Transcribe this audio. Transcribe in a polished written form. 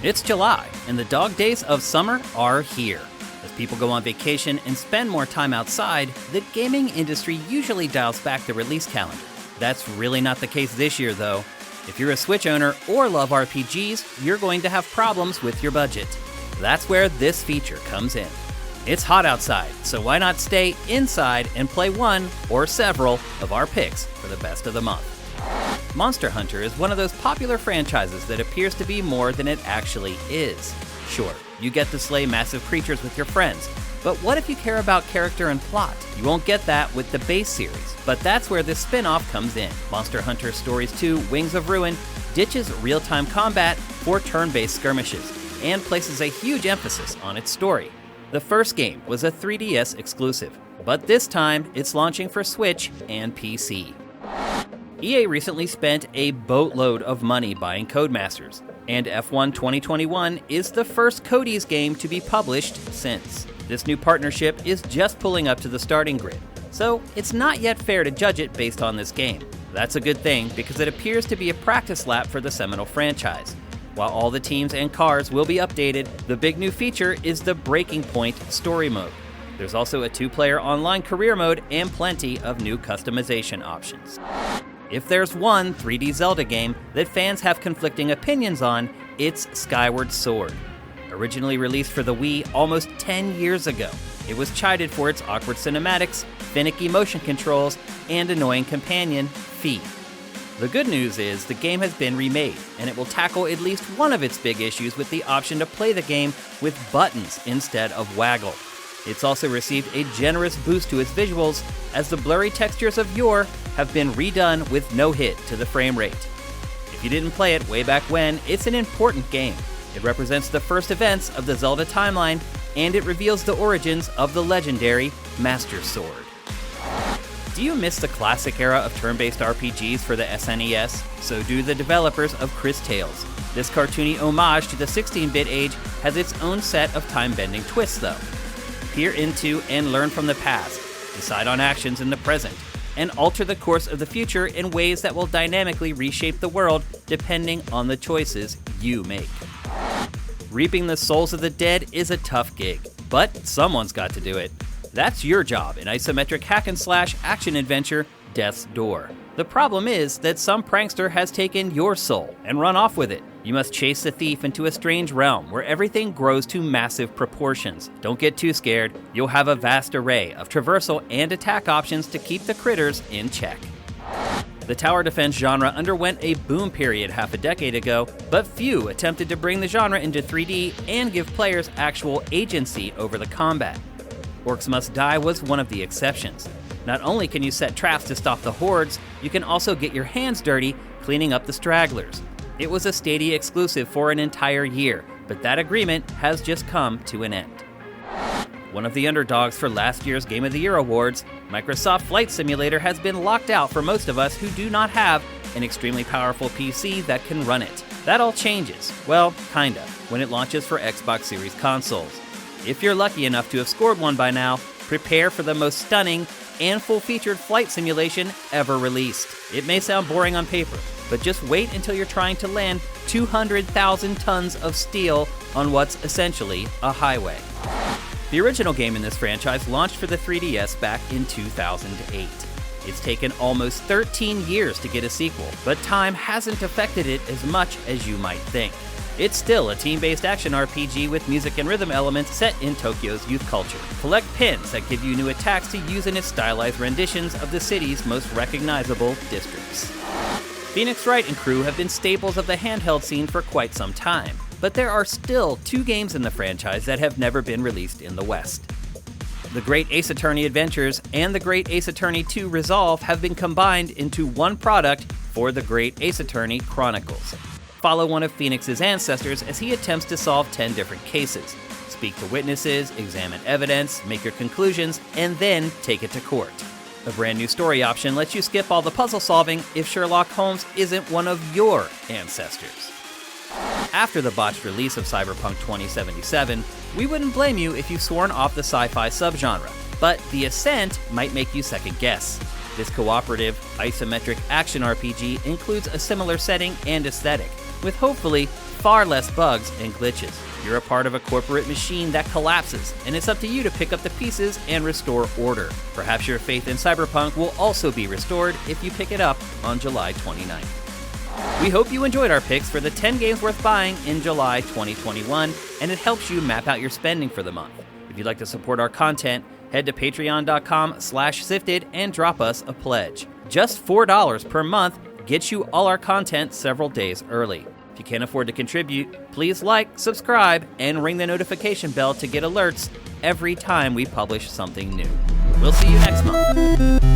It's July, and the dog days of summer are here. As people go on vacation and spend more time outside, the gaming industry usually dials back the release calendar. That's really not the case this year, though. If you're a Switch owner or love RPGs, you're going to have problems with your budget. That's where this feature comes in. It's hot outside, so why not stay inside and play one or several of our picks for the best of the month. Monster Hunter is one of those popular franchises that appears to be more than it actually is. Sure, you get to slay massive creatures with your friends, but what if you care about character and plot? You won't get that with the base series, but that's where this spin-off comes in. Monster Hunter Stories 2: Wings of Ruin ditches real-time combat for turn-based skirmishes, and places a huge emphasis on its story. The first game was a 3DS exclusive, but this time it's launching for Switch and PC. EA recently spent a boatload of money buying Codemasters, and F1 2021 is the first Cody's game to be published since. This new partnership is just pulling up to the starting grid, so it's not yet fair to judge it based on this game. That's a good thing, because it appears to be a practice lap for the seminal franchise. While all the teams and cars will be updated, the big new feature is the Breaking Point story mode. There's also a 2-player online career mode and plenty of new customization options. If there's one 3D Zelda game that fans have conflicting opinions on, it's Skyward Sword. Originally released for the Wii almost 10 years ago, it was chided for its awkward cinematics, finicky motion controls, and annoying companion, Fi. The good news is the game has been remade, and it will tackle at least one of its big issues with the option to play the game with buttons instead of waggle. It's also received a generous boost to its visuals, as the blurry textures of yore have been redone with no hit to the frame rate. If you didn't play it way back when, it's an important game. It represents the first events of the Zelda timeline, and it reveals the origins of the legendary Master Sword. Do you miss the classic era of turn-based RPGs for the SNES? So do the developers of Cris Tales. This cartoony homage to the 16-bit age has its own set of time-bending twists, though. Peer into and learn from the past, decide on actions in the present, and alter the course of the future in ways that will dynamically reshape the world depending on the choices you make. Reaping the souls of the dead is a tough gig, but someone's got to do it. That's your job in isometric hack-and-slash action-adventure Death's Door. The problem is that some prankster has taken your soul and run off with it. You must chase the thief into a strange realm where everything grows to massive proportions. Don't get too scared. You'll have a vast array of traversal and attack options to keep the critters in check. The tower defense genre underwent a boom period half a decade ago, but few attempted to bring the genre into 3D and give players actual agency over the combat. Orcs Must Die was one of the exceptions. Not only can you set traps to stop the hordes, you can also get your hands dirty cleaning up the stragglers. It was a Stadia exclusive for an entire year, but that agreement has just come to an end. One of the underdogs for last year's Game of the Year awards, Microsoft Flight Simulator has been locked out for most of us who do not have an extremely powerful PC that can run it. That all changes, well, kinda, when it launches for Xbox Series consoles. If you're lucky enough to have scored one by now, prepare for the most stunning and full-featured flight simulation ever released. It may sound boring on paper, but just wait until you're trying to land 200,000 tons of steel on what's essentially a highway. The original game in this franchise launched for the 3DS back in 2008. It's taken almost 13 years to get a sequel, but time hasn't affected it as much as you might think. It's still a team-based action RPG with music and rhythm elements set in Tokyo's youth culture. Collect pins that give you new attacks to use in its stylized renditions of the city's most recognizable districts. Phoenix Wright and crew have been staples of the handheld scene for quite some time, but there are still 2 games in the franchise that have never been released in the West. The Great Ace Attorney Adventures and the Great Ace Attorney 2 Resolve have been combined into one product for the Great Ace Attorney Chronicles. Follow one of Phoenix's ancestors as he attempts to solve 10 different cases. Speak to witnesses, examine evidence, make your conclusions, and then take it to court. A brand new story option lets you skip all the puzzle solving if Sherlock Holmes isn't one of your ancestors. After the botched release of Cyberpunk 2077, we wouldn't blame you if you've sworn off the sci-fi subgenre, but The Ascent might make you second guess. This cooperative, isometric action RPG includes a similar setting and aesthetic, with hopefully far less bugs and glitches. You're a part of a corporate machine that collapses, and it's up to you to pick up the pieces and restore order. Perhaps your faith in Cyberpunk will also be restored if you pick it up on July 29th. We hope you enjoyed our picks for the 10 games worth buying in July 2021, and it helps you map out your spending for the month. If you'd like to support our content, head to patreon.com/sifted and drop us a pledge. Just $4 per month gets you all our content several days early. If you can't afford to contribute, please like, subscribe, and ring the notification bell to get alerts every time we publish something new. We'll see you next month.